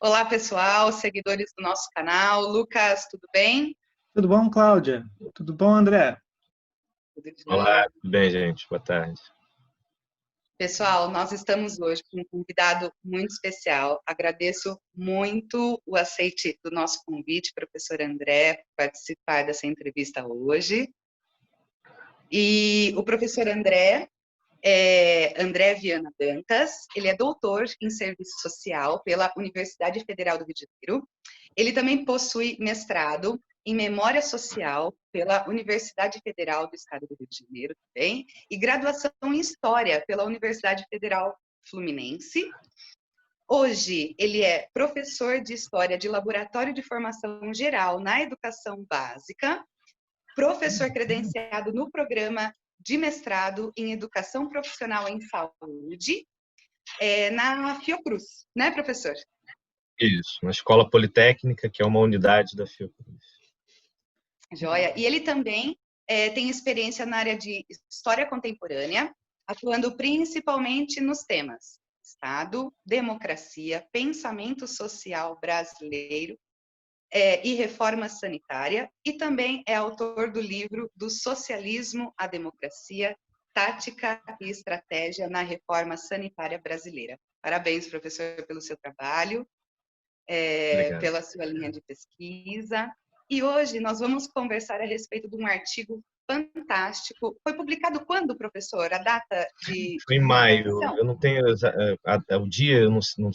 Olá, pessoal, seguidores do nosso canal. Lucas, tudo bem? Tudo bom, Cláudia? Tudo bom, André? Tudo de Olá, bem. tudo bem, gente? Boa tarde. Pessoal, nós estamos hoje com um convidado muito especial. Agradeço muito o aceite do nosso convite, professor André, por participar dessa entrevista hoje. E o professor André é André Viana Dantas, ele é doutor em Serviço Social pela Universidade Federal do Rio de Janeiro. Ele também possui mestrado em Memória Social pela Universidade Federal do Estado do Rio de Janeiro também, e graduação em História pela Universidade Federal Fluminense. Hoje, ele é professor de História de Laboratório de Formação Geral na Educação Básica, professor credenciado no programa de mestrado em Educação Profissional em Saúde, na Fiocruz, né, professor? Isso, na Escola Politécnica, que é uma unidade da Fiocruz. Joia. E ele também tem experiência na área de História Contemporânea, atuando principalmente nos temas Estado, democracia, pensamento social brasileiro e reforma sanitária, e também é autor do livro Do Socialismo à Democracia, Tática e Estratégia na Reforma Sanitária Brasileira. Parabéns, professor, pelo seu trabalho, pela sua linha de pesquisa. E hoje nós vamos conversar a respeito de um artigo fantástico. Foi publicado quando, professor? A data de... Foi em maio, eu não tenho o dia, eu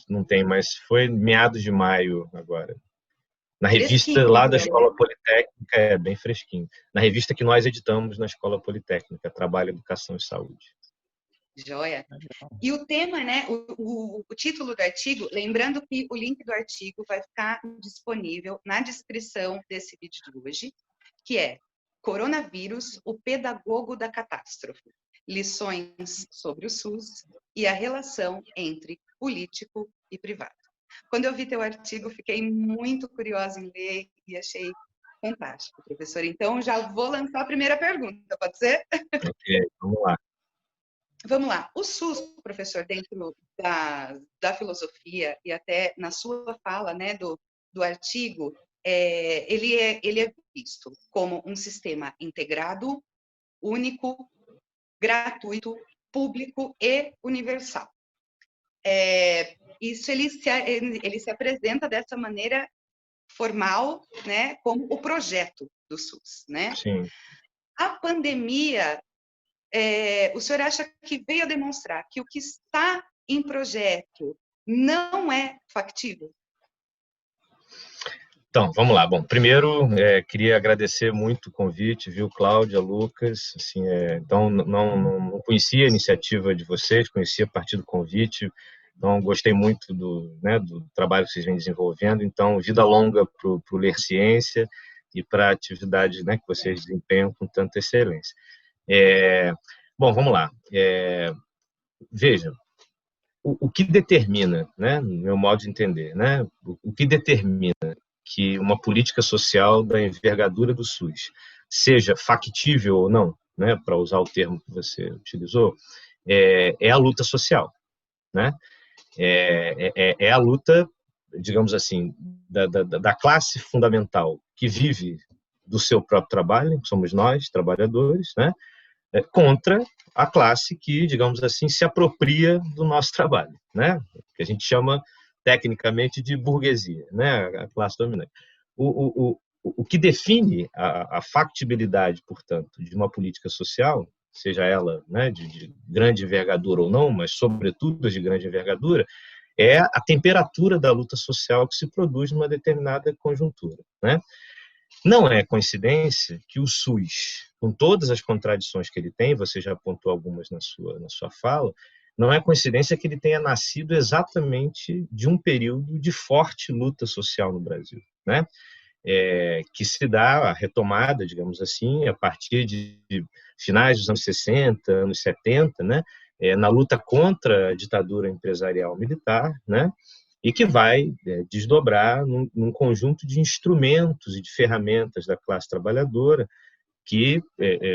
não tenho, mas foi meados de maio agora. Na revista lá da Escola Politécnica, é bem fresquinho. Na revista que nós editamos na Escola Politécnica, Trabalho, Educação e Saúde. Joia. E o tema, né, o título do artigo, lembrando que o link do artigo vai ficar disponível na descrição desse vídeo de hoje, que é Coronavírus, o pedagogo da catástrofe, lições sobre o SUS e a relação entre político e privado. Quando eu vi teu artigo, fiquei muito curiosa em ler e achei fantástico, professor. Então, já vou lançar a primeira pergunta, pode ser? Ok, vamos lá. Vamos lá. O SUS, professor, dentro da filosofia e até na sua fala, né, do artigo, ele é visto como um sistema integrado, único, gratuito, público e universal. Isso ele se apresenta dessa maneira formal, né, como o projeto do SUS, né? Sim. A pandemia, o senhor acha que veio a demonstrar que o que está em projeto não é factível? Então, vamos lá. Bom, primeiro, queria agradecer muito o convite, viu, Cláudia, Lucas. Assim, então, não conhecia a iniciativa de vocês, conhecia a partir do convite. Então, gostei muito do trabalho que vocês vêm desenvolvendo. Então, vida longa para o Ler Ciência e para a atividade, né, que vocês desempenham com tanta excelência. Bom, vamos lá. Veja, o que determina, né, no meu modo de entender, né, o que determina que uma política social da envergadura do SUS seja factível ou não, né, para usar o termo que você utilizou, é a luta social, né? É a luta, digamos assim, da classe fundamental que vive do seu próprio trabalho, somos nós, trabalhadores, né, contra a classe que, digamos assim, se apropria do nosso trabalho, né? Que a gente chama tecnicamente de burguesia, né? A classe dominante. O que define a factibilidade, portanto, de uma política social, seja ela, né, de grande envergadura ou não, mas sobretudo de grande envergadura, é a temperatura da luta social que se produz numa determinada conjuntura, né? Não é coincidência que o SUS, com todas as contradições que ele tem, você já apontou algumas na sua fala, não é coincidência que ele tenha nascido exatamente de um período de forte luta social no Brasil, né? Que se dá a retomada, digamos assim, a partir de finais dos anos 60, anos 70, né? Na luta contra a ditadura empresarial militar, né? E que vai desdobrar num conjunto de instrumentos e de ferramentas da classe trabalhadora que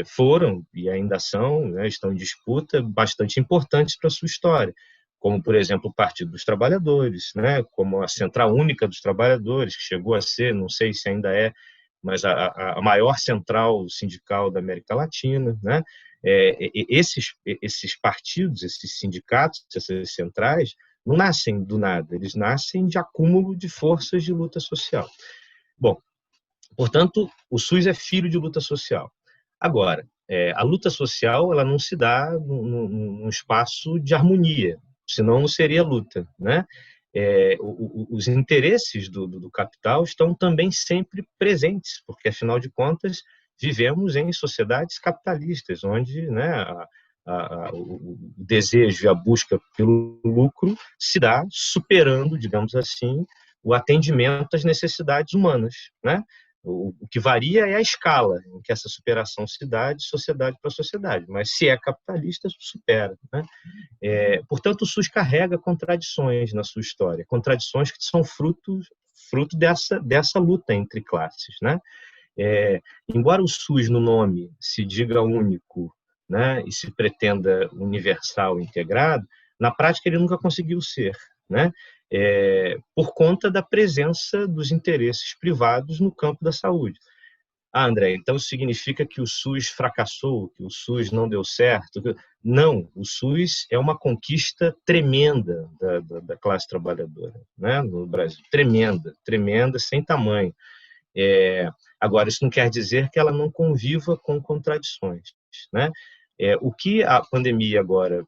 foram e ainda são, né, estão em disputa, bastante importantes para a sua história, como, por exemplo, o Partido dos Trabalhadores, né, como a Central Única dos Trabalhadores, que chegou a ser, não sei se ainda é, mas a maior central sindical da América Latina, né? Esses partidos, esses sindicatos, essas centrais, não nascem do nada, eles nascem de acúmulo de forças de luta social. Bom, portanto, o SUS é filho de luta social. Agora, a luta social ela não se dá num espaço de harmonia, senão não seria luta, né? Os interesses do capital estão também sempre presentes, porque, afinal de contas, vivemos em sociedades capitalistas, onde, né, o desejo e a busca pelo lucro se dá superando, digamos assim, o atendimento às necessidades humanas, né? O que varia é a escala em que essa superação se dá de sociedade para sociedade, mas se é capitalista, supera, né? Portanto, o SUS carrega contradições na sua história, contradições que são fruto dessa luta entre classes, né? Embora o SUS no nome se diga único, né, e se pretenda universal, integrado, na prática ele nunca conseguiu ser, né? Por conta da presença dos interesses privados no campo da saúde. André, então isso significa que o SUS fracassou, que o SUS não deu certo? Não, o SUS é uma conquista tremenda da classe trabalhadora, né, no Brasil, tremenda, tremenda, sem tamanho. Agora, isso não quer dizer que ela não conviva com contradições, né? O que a pandemia agora,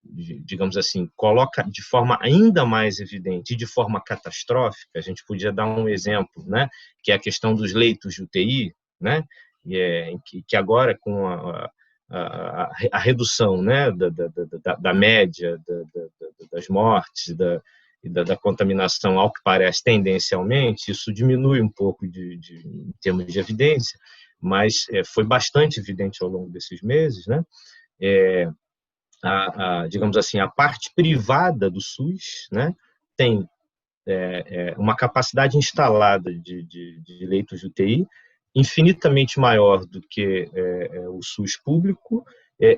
digamos assim, coloca de forma ainda mais evidente e de forma catastrófica, a gente podia dar um exemplo, né? Que é a questão dos leitos de UTI, né? Que agora, com a redução, né, da média das mortes, da contaminação, ao que parece tendencialmente, isso diminui um pouco em termos de evidência, mas foi bastante evidente ao longo desses meses, né? Digamos assim, a parte privada do SUS, né, tem uma capacidade instalada de leitos de UTI infinitamente maior do que o SUS público.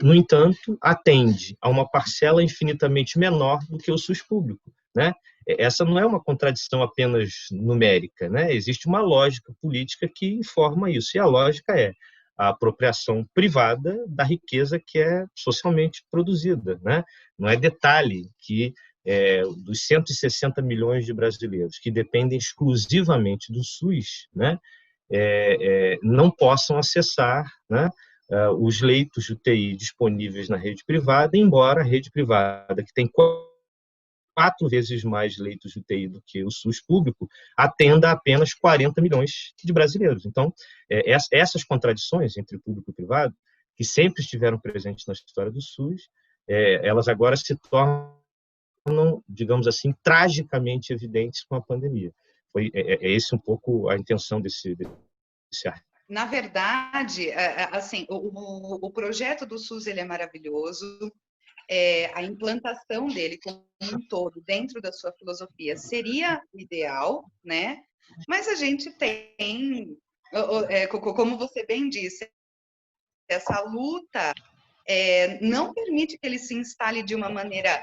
No entanto, atende a uma parcela infinitamente menor do que o SUS público, né? Essa não é uma contradição apenas numérica, né? Existe uma lógica política que informa isso, e a lógica é a apropriação privada da riqueza que é socialmente produzida, né? Não é detalhe que dos 160 milhões de brasileiros que dependem exclusivamente do SUS, né, não possam acessar, né, os leitos de UTI disponíveis na rede privada, embora a rede privada, que tem 4 vezes mais leitos de UTI do que o SUS público, atenda a apenas 40 milhões de brasileiros. Então, essas contradições entre público e privado, que sempre estiveram presentes na história do SUS, elas agora se tornam, digamos assim, tragicamente evidentes com a pandemia. Esse um pouco a intenção desse artigo. Na verdade, assim, o projeto do SUS ele é maravilhoso. A implantação dele como um todo dentro da sua filosofia seria ideal, né? Mas a gente tem, como você bem disse, essa luta não permite que ele se instale de uma maneira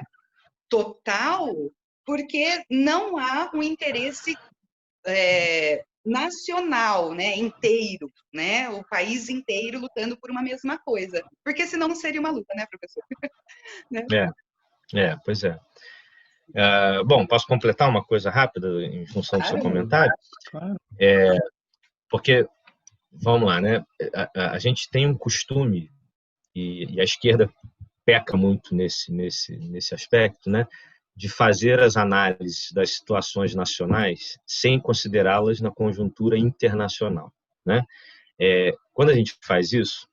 total, porque não há um interesse nacional, né, inteiro, né, o país inteiro lutando por uma mesma coisa, porque senão não seria uma luta, né, professor? Né? Pois é. Bom, posso completar uma coisa rápida em função do seu comentário? Claro. Porque, vamos lá, né, a gente tem um costume, e a esquerda peca muito nesse aspecto, né, de fazer as análises das situações nacionais sem considerá-las na conjuntura internacional, né? Quando a gente faz isso,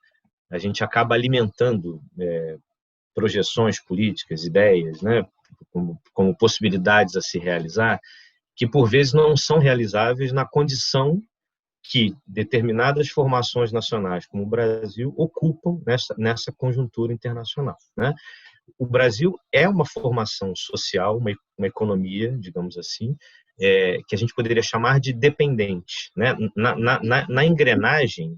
a gente acaba alimentando projeções políticas, ideias, né, como possibilidades a se realizar, que por vezes não são realizáveis na condição que determinadas formações nacionais, como o Brasil, ocupam nessa conjuntura internacional, né? O Brasil é uma formação social, uma economia, digamos assim, que a gente poderia chamar de dependente, né? Na engrenagem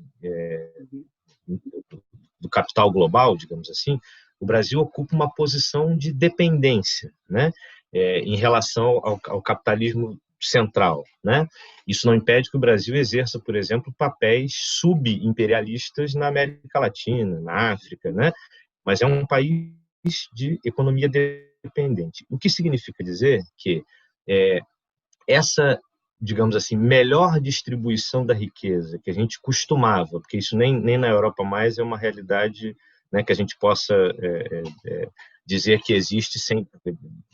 do capital global, digamos assim, o Brasil ocupa uma posição de dependência, né, em relação ao capitalismo central, né? Isso não impede que o Brasil exerça, por exemplo, papéis subimperialistas na América Latina, na África, né? Mas é um país de economia dependente. O que significa dizer que essa, digamos assim, melhor distribuição da riqueza que a gente costumava, porque isso nem na Europa mais é uma realidade, né, que a gente possa dizer que existe sem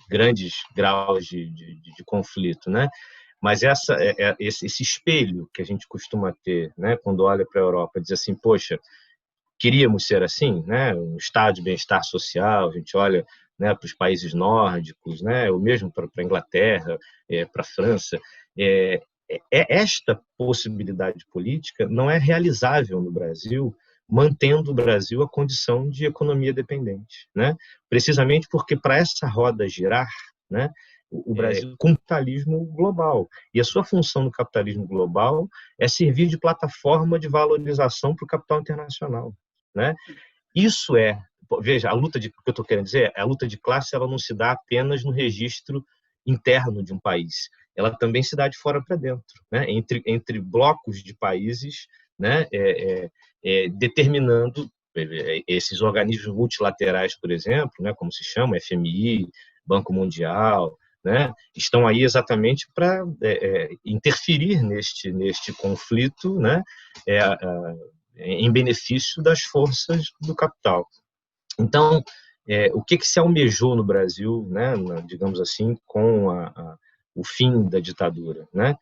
grandes graus de conflito, né? Mas esse espelho que a gente costuma ter, né, quando olha para a Europa, diz assim, poxa, queríamos ser assim, né? Um estado de bem-estar social, a gente olha, né, para os países nórdicos, né, ou mesmo para a Inglaterra, para a França. Esta possibilidade política não é realizável no Brasil, mantendo o Brasil a condição de economia dependente, né? Precisamente porque para essa roda girar, né, o Brasil com o capitalismo global. E a sua função no capitalismo global é servir de plataforma de valorização para o capital internacional, né? Isso veja, a luta que eu estou querendo dizer, a luta de classe, ela não se dá apenas no registro interno de um país, ela também se dá de fora para dentro, né? Entre blocos de países, né? Determinando esses organismos multilaterais, por exemplo, né? Como se chama, FMI, Banco Mundial, né? Estão aí exatamente para interferir neste conflito, né? Em benefício das forças do capital. Então, o que se almejou no Brasil, né, digamos assim, com o fim da ditadura, né?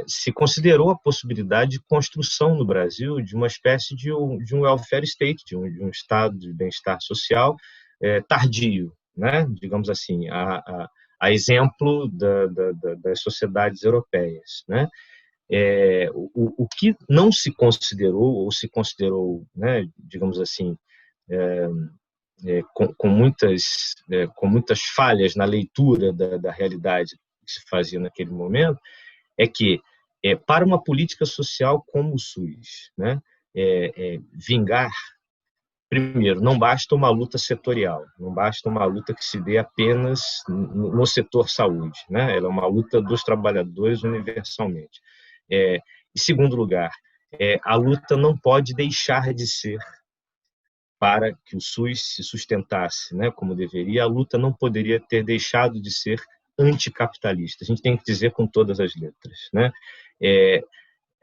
Se considerou a possibilidade de construção no Brasil de uma espécie de um welfare state, de um estado de bem-estar social tardio, né? Digamos assim, a exemplo das sociedades europeias, né? O que não se considerou, ou se considerou, né, digamos assim, com muitas falhas na leitura da realidade que se fazia naquele momento, é que, para uma política social como o SUS, né, vingar, primeiro, não basta uma luta setorial, não basta uma luta que se dê apenas no setor saúde, né? Ela é uma luta dos trabalhadores universalmente. Em segundo lugar, a luta não pode deixar de ser, para que o SUS se sustentasse, né, como deveria, a luta não poderia ter deixado de ser anticapitalista. A gente tem que dizer com todas as letras, né?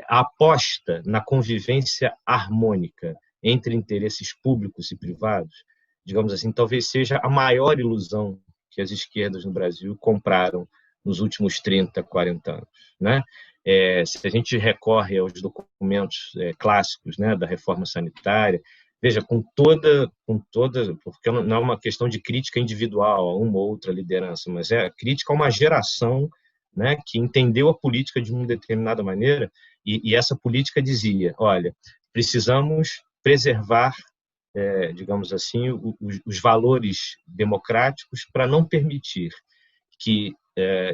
A aposta na convivência harmônica entre interesses públicos e privados, digamos assim, talvez seja a maior ilusão que as esquerdas no Brasil compraram nos últimos 30, 40 anos, né? Se a gente recorre aos documentos clássicos, né, da reforma sanitária, veja, com toda, porque não é uma questão de crítica individual a uma ou outra liderança, mas é crítica a uma geração, né, que entendeu a política de uma determinada maneira, e essa política dizia, olha, precisamos preservar, digamos assim, os valores democráticos para não permitir que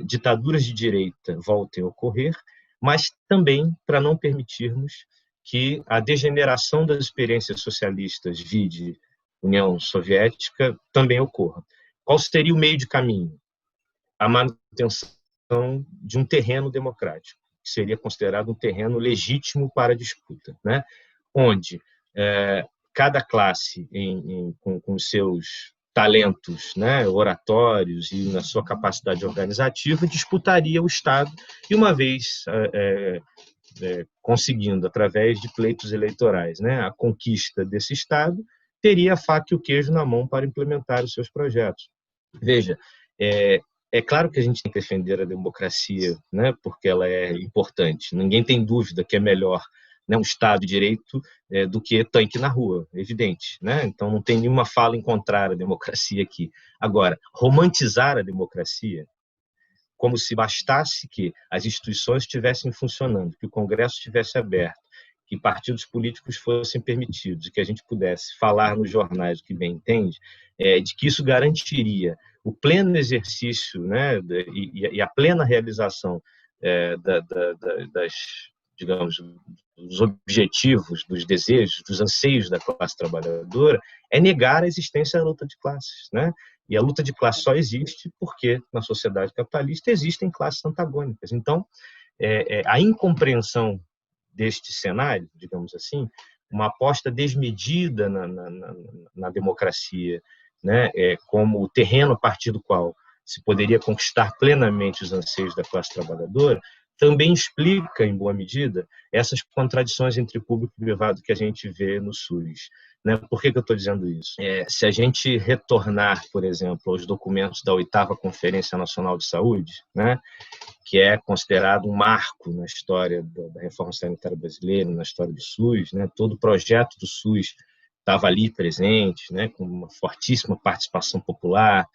ditaduras de direita voltem a ocorrer, mas também para não permitirmos que a degeneração das experiências socialistas, vide União Soviética, também ocorra. Qual seria o meio de caminho? A manutenção de um terreno democrático, que seria considerado um terreno legítimo para disputa, né? Onde cada classe, com os seus talentos, né, oratórios e na sua capacidade organizativa, disputaria o Estado, e uma vez conseguindo, através de pleitos eleitorais, né, a conquista desse Estado, teria a faca e o queijo na mão para implementar os seus projetos. Veja, é claro que a gente tem que defender a democracia, né, porque ela é importante. Ninguém tem dúvida que é melhor, né, um Estado de Direito do que tanque na rua, evidente, né? Então não tem nenhuma fala em contrário à democracia aqui. Agora, romantizar a democracia como se bastasse que as instituições estivessem funcionando, que o Congresso estivesse aberto, que partidos políticos fossem permitidos, que a gente pudesse falar nos jornais o que bem entende, de que isso garantiria o pleno exercício, né, e a plena realização digamos, dos objetivos, dos desejos, dos anseios da classe trabalhadora, é negar a existência da luta de classes, né? E a luta de classes só existe porque, na sociedade capitalista, existem classes antagônicas. Então, a incompreensão deste cenário, digamos assim, uma aposta desmedida na democracia, né, como o terreno a partir do qual se poderia conquistar plenamente os anseios da classe trabalhadora, também explica, em boa medida, essas contradições entre público e privado que a gente vê no SUS. Né? Por que eu estou dizendo isso? Se a gente retornar, por exemplo, aos documentos da 8ª Conferência Nacional de Saúde, né, que é considerado um marco na história da reforma sanitária brasileira, na história do SUS, né, todo o projeto do SUS estava ali presente, né, com uma fortíssima participação popular,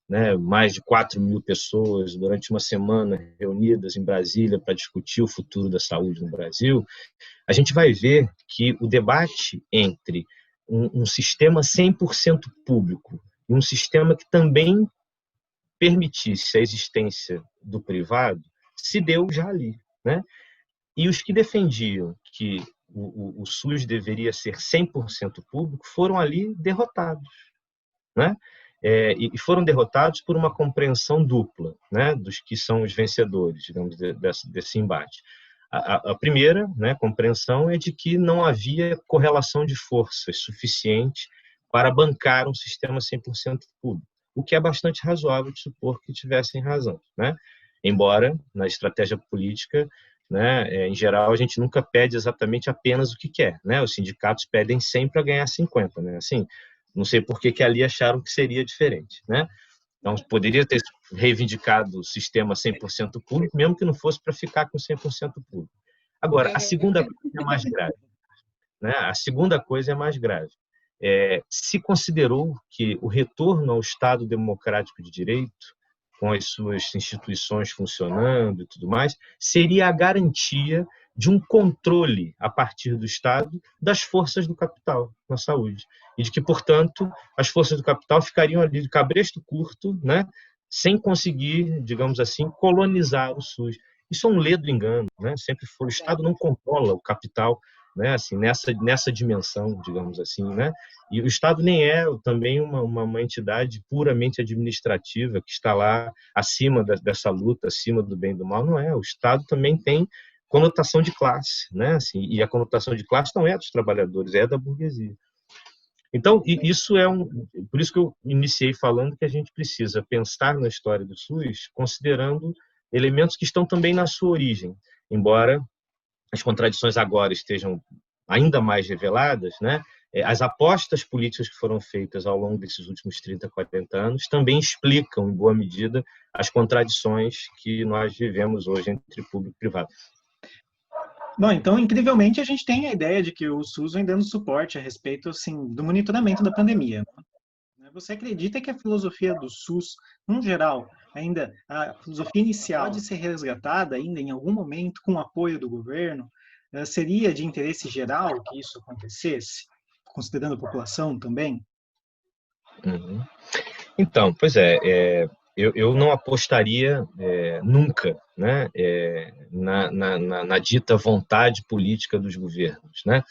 né, mais de 4.000 pessoas durante uma semana reunidas em Brasília para discutir o futuro da saúde no Brasil, a gente vai ver que o debate entre um sistema 100% público e um sistema que também permitisse a existência do privado se deu já ali, né? E os que defendiam que o SUS deveria ser 100% público foram ali derrotados, né? E foram derrotados por uma compreensão dupla, né, dos que são os vencedores, digamos, desse embate. A primeira, né, compreensão é de que não havia correlação de forças suficiente para bancar um sistema 100% público, o que é bastante razoável de supor que tivessem razão, né? Embora, na estratégia política, né, em geral, a gente nunca pede exatamente apenas o que quer, né? Os sindicatos pedem 100 para ganhar 50, né? Assim, não sei por que ali acharam que seria diferente, né? Então, poderia ter reivindicado o sistema 100% público, mesmo que não fosse para ficar com 100% público. Agora, a segunda coisa é mais grave, né? A segunda coisa é mais grave. Se considerou que o retorno ao Estado democrático de direito, com as suas instituições funcionando e tudo mais, seria a garantia de um controle, a partir do Estado, das forças do capital na saúde. E de que, portanto, as forças do capital ficariam ali de cabresto curto, né, sem conseguir, digamos assim, colonizar o SUS. Isso é um ledo engano, né? Sempre foi. O Estado não controla o capital, né, assim, nessa dimensão, digamos assim, né? E o Estado nem é também uma entidade puramente administrativa que está lá acima dessa luta, acima do bem e do mal, não é. O Estado também tem conotação de classe, né? Assim, e a conotação de classe não é dos trabalhadores, é da burguesia. Então, isso por isso que eu iniciei falando que a gente precisa pensar na história do SUS considerando elementos que estão também na sua origem, embora as contradições agora estejam ainda mais reveladas, né? As apostas políticas que foram feitas ao longo desses últimos 30, 40 anos também explicam, em boa medida, as contradições que nós vivemos hoje entre público e privado. Bom, então, incrivelmente, a gente tem a ideia de que o SUS vem dando suporte a respeito, assim, do monitoramento da pandemia. Você acredita que a filosofia do SUS, no geral, ainda a filosofia inicial pode ser resgatada ainda em algum momento com o apoio do governo? Seria de interesse geral que isso acontecesse, considerando a população também? Uhum. Então, pois eu não apostaria nunca, né, na dita vontade política dos governos, né?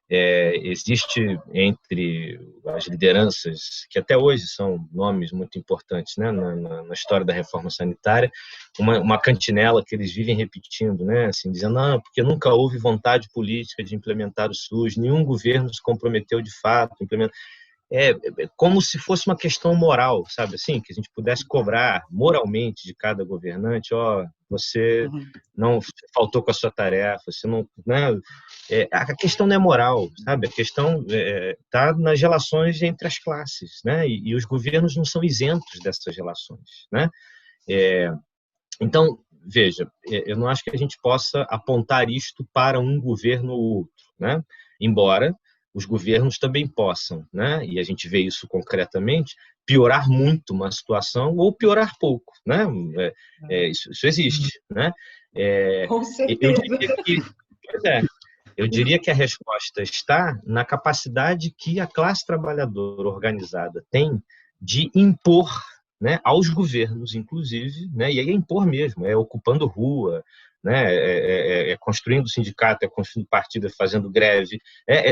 Existe entre as lideranças, que até hoje são nomes muito importantes, né, na história da reforma sanitária, uma cantinela que eles vivem repetindo, né, assim, dizendo, porque nunca houve vontade política de implementar o SUS, nenhum governo se comprometeu de fato a implementar. Como se fosse uma questão moral, sabe assim, que a gente pudesse cobrar moralmente de cada governante, você não faltou com a sua tarefa, você não, né? A questão não é moral, sabe? A questão está nas relações entre as classes, né? E os governos não são isentos dessas relações, né? Então, veja, eu não acho que a gente possa apontar isto para um governo ou outro, né? Embora os governos também possam, né? E a gente vê isso concretamente, piorar muito uma situação ou piorar pouco, né? Isso existe, né? Com certeza. Eu diria que a resposta está na capacidade que a classe trabalhadora organizada tem de impor, né, aos governos, inclusive, né, e aí é impor mesmo, ocupando rua, né? Construindo sindicato, construindo partido, fazendo greve.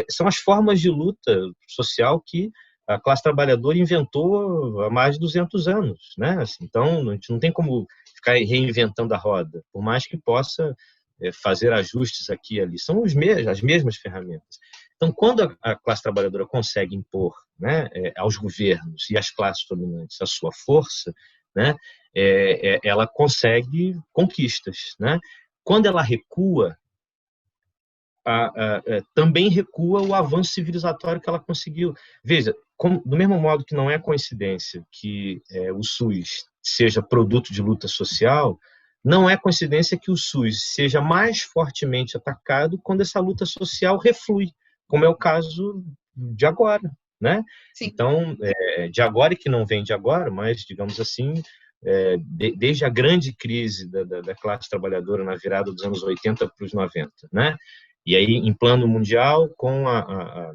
São as formas de luta social que a classe trabalhadora inventou há mais de 200 anos, né? Assim, então, a gente não tem como ficar reinventando a roda, por mais que possa fazer ajustes aqui e ali. São as mesmas ferramentas. Então, quando a classe trabalhadora consegue impor, né, aos governos e às classes dominantes a sua força, né, ela consegue conquistas, né? Quando ela recua, também recua o avanço civilizatório que ela conseguiu. Veja, do mesmo modo que não é coincidência que o SUS seja produto de luta social, não é coincidência que o SUS seja mais fortemente atacado quando essa luta social reflui, como é o caso de agora, né? Sim. Então, de agora e que não vem de agora, mas, digamos assim, desde a grande crise da classe trabalhadora na virada dos anos 80 para os 90, né? E aí, em plano mundial, com a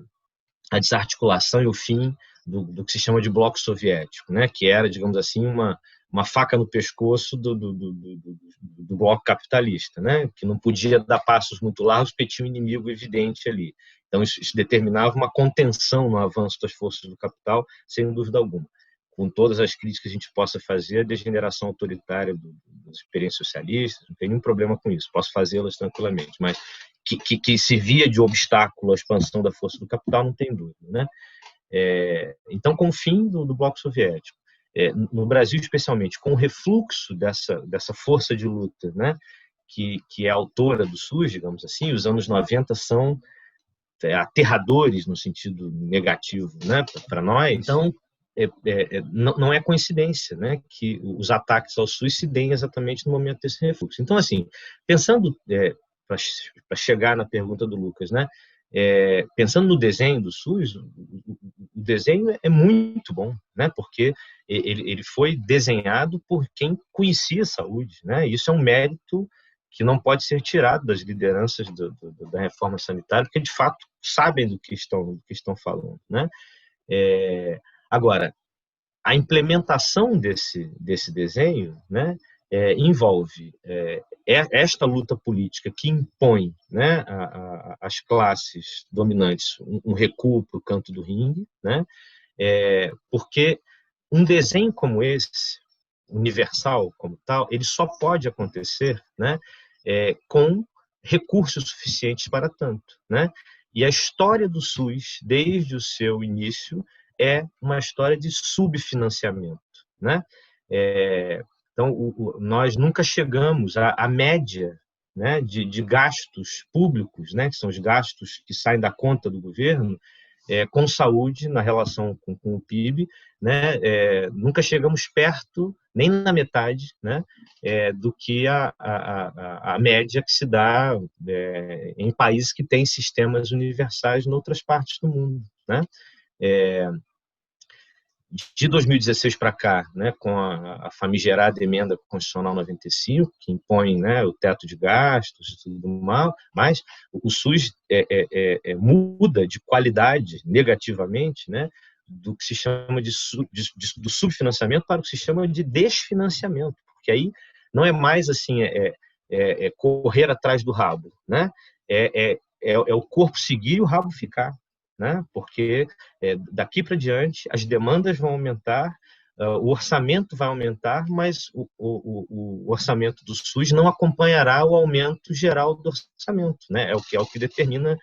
desarticulação e o fim do que se chama de bloco soviético, né? Que era, digamos assim, uma faca no pescoço do bloco capitalista, né? Que não podia dar passos muito largos, porque tinha um inimigo evidente ali. Então, isso determinava uma contenção no avanço das forças do capital, sem dúvida alguma. Com todas as críticas que a gente possa fazer, a degeneração autoritária das experiências socialistas, não tem nenhum problema com isso, posso fazê-las tranquilamente, mas que servia de obstáculo à expansão da força do capital, não tem dúvida, né? Então, com o fim do bloco soviético, no Brasil especialmente, com o refluxo dessa força de luta, né, que é autora do SUS, digamos assim, os anos 90 são aterradores no sentido negativo, né, para nós. Então, não é coincidência, né, que os ataques ao SUS se deem exatamente no momento desse refluxo. Então, assim, pensando, para chegar na pergunta do Lucas, né, pensando no desenho do SUS, o desenho é muito bom, né, porque ele foi desenhado por quem conhecia a saúde, né, e isso é um mérito que não pode ser tirado das lideranças da reforma sanitária, porque de fato sabem do que estão falando, né. Agora, a implementação desse desenho, né, envolve esta luta política que impõe, né, às classes dominantes um recuo para o canto do ringue, né, porque um desenho como esse, universal como tal, ele só pode acontecer, né, com recursos suficientes para tanto, né? E a história do SUS, desde o seu início, é uma história de subfinanciamento, né? Então, nós nunca chegamos à média, né, de gastos públicos, né, que são os gastos que saem da conta do governo, com saúde na relação com o PIB, né, nunca chegamos perto, nem na metade, né, do que a média que se dá em países que têm sistemas universais em outras partes do mundo, né? De 2016 para cá, né, com a famigerada emenda constitucional 95, que impõe, né, o teto de gastos e tudo mais, o SUS muda de qualidade negativamente, né, do que se chama do subfinanciamento para o que se chama de desfinanciamento, porque aí não é mais assim correr atrás do rabo, né? É o corpo seguir e o rabo ficar, né? Porque daqui para diante as demandas vão aumentar, o orçamento vai aumentar, mas o orçamento do SUS não acompanhará o aumento geral do orçamento, né? É o que determina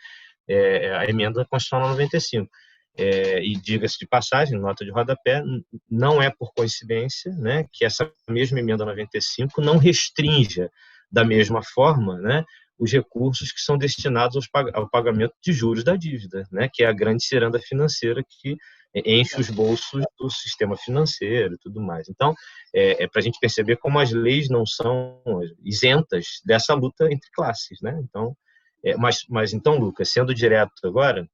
a emenda constitucional 95. E diga-se de passagem, nota de rodapé, não é por coincidência, né, que essa mesma emenda 95 não restrinja da mesma forma, né, os recursos que são destinados ao pagamento de juros da dívida, né, que é a grande ciranda financeira que enche os bolsos do sistema financeiro e tudo mais. Então, para a gente perceber como as leis não são isentas dessa luta entre classes, né? Então, mas então, Lucas, sendo direto agora,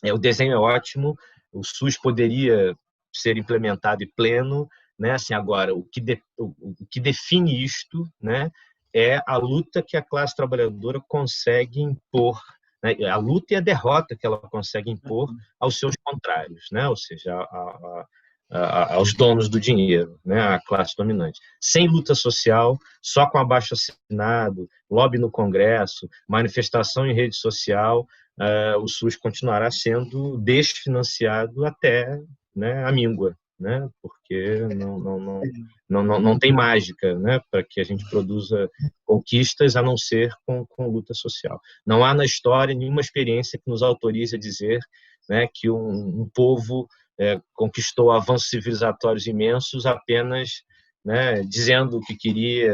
o desenho é ótimo, o SUS poderia ser implementado e pleno, né? Assim, agora, o que define isto, né, é a luta que a classe trabalhadora consegue impor, né? A luta e a derrota que ela consegue impor aos seus contrários, né? Ou seja, aos donos do dinheiro, né, à classe dominante. Sem luta social, só com abaixo-assinado, lobby no Congresso, manifestação em rede social, o SUS continuará sendo desfinanciado até, né, a míngua, né, porque não tem mágica, né, para que a gente produza conquistas a não ser com luta social. Não há na história nenhuma experiência que nos autorize a dizer, né, que um povo conquistou avanços civilizatórios imensos apenas, né, dizendo o que queria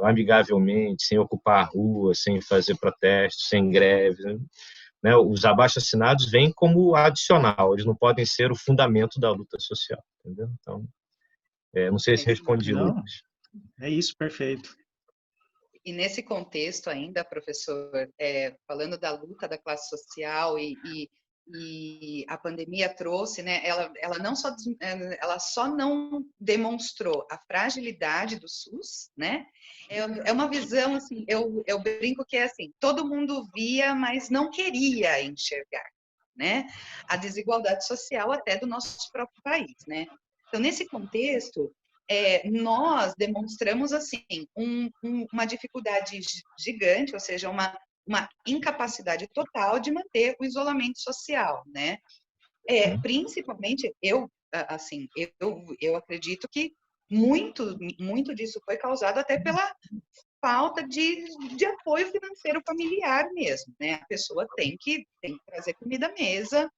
amigavelmente, sem ocupar a rua, sem fazer protestos, sem greve, né? Os abaixo-assinados vêm como adicional, eles não podem ser o fundamento da luta social, entendeu? Então, não sei se respondi, Lucas. É isso, perfeito. E nesse contexto ainda, professor, falando da luta da classe social e a pandemia trouxe, né? Ela só não demonstrou a fragilidade do SUS, né? É uma visão assim, eu brinco que é assim, todo mundo via, mas não queria enxergar, né? A desigualdade social até do nosso próprio país, né? Então, nesse contexto, nós demonstramos assim uma dificuldade gigante, ou seja, uma incapacidade total de manter o isolamento social, né? Principalmente, eu acredito que muito disso foi causado até pela falta de apoio financeiro familiar mesmo, né? A pessoa tem que trazer comida à mesa,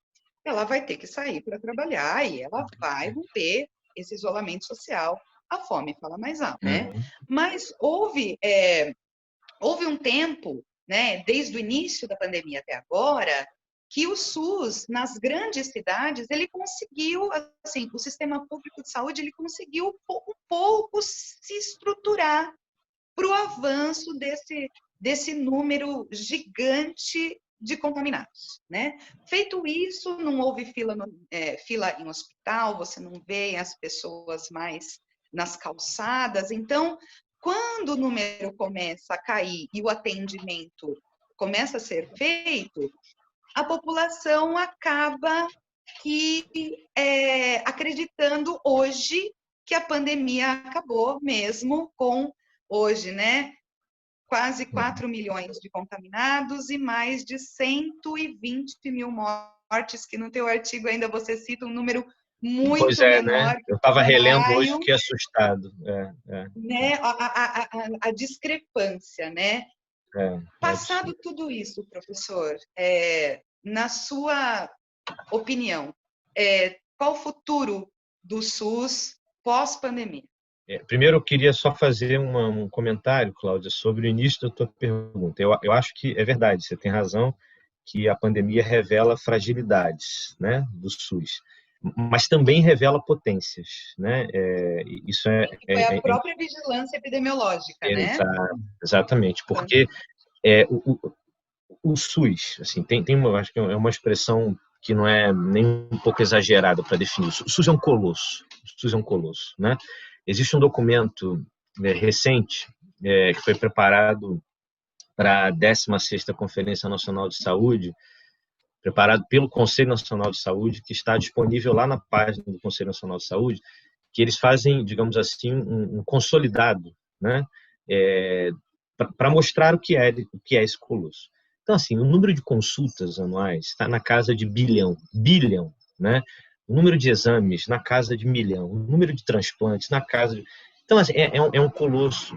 ela vai ter que sair para trabalhar e ela vai romper esse isolamento social. A fome fala mais alto, né? Mas houve um tempo, né, desde o início da pandemia até agora, que o SUS, nas grandes cidades, ele conseguiu, assim, o sistema público de saúde, ele conseguiu um pouco se estruturar para o avanço desse número gigante de contaminados, né? Feito isso, não houve fila em hospital, você não vê as pessoas mais nas calçadas. Então, quando o número começa a cair e o atendimento começa a ser feito, a população acaba acreditando hoje que a pandemia acabou mesmo com hoje, né? Quase 4 milhões de contaminados e mais de 120 mil mortes, que no teu artigo ainda você cita um número muito menor. Né? Eu estava relendo hoje, fiquei assustado. Né? A discrepância, né? Passado tudo isso, professor, na sua opinião, qual o futuro do SUS pós-pandemia? Primeiro, eu queria só fazer um comentário, Cláudia, sobre o início da tua pergunta. Eu acho que é verdade, você tem razão, que a pandemia revela fragilidades, né, do SUS, mas também revela potências, né? Isso foi a própria vigilância epidemiológica, né? Exatamente, porque o SUS, assim, acho que é uma expressão que não é nem um pouco exagerada para definir. O SUS é um colosso. O SUS é um colosso, né? Existe um documento recente que foi preparado para a 16ª Conferência Nacional de Saúde, preparado pelo Conselho Nacional de Saúde, que está disponível lá na página do Conselho Nacional de Saúde, que eles fazem, digamos assim, um consolidado, né, para mostrar o que é esse colosso. Então, assim, o número de consultas anuais está na casa de bilhão, né? O número de exames na casa de milhão, o número de transplantes na casa de... Então, assim, é um colosso,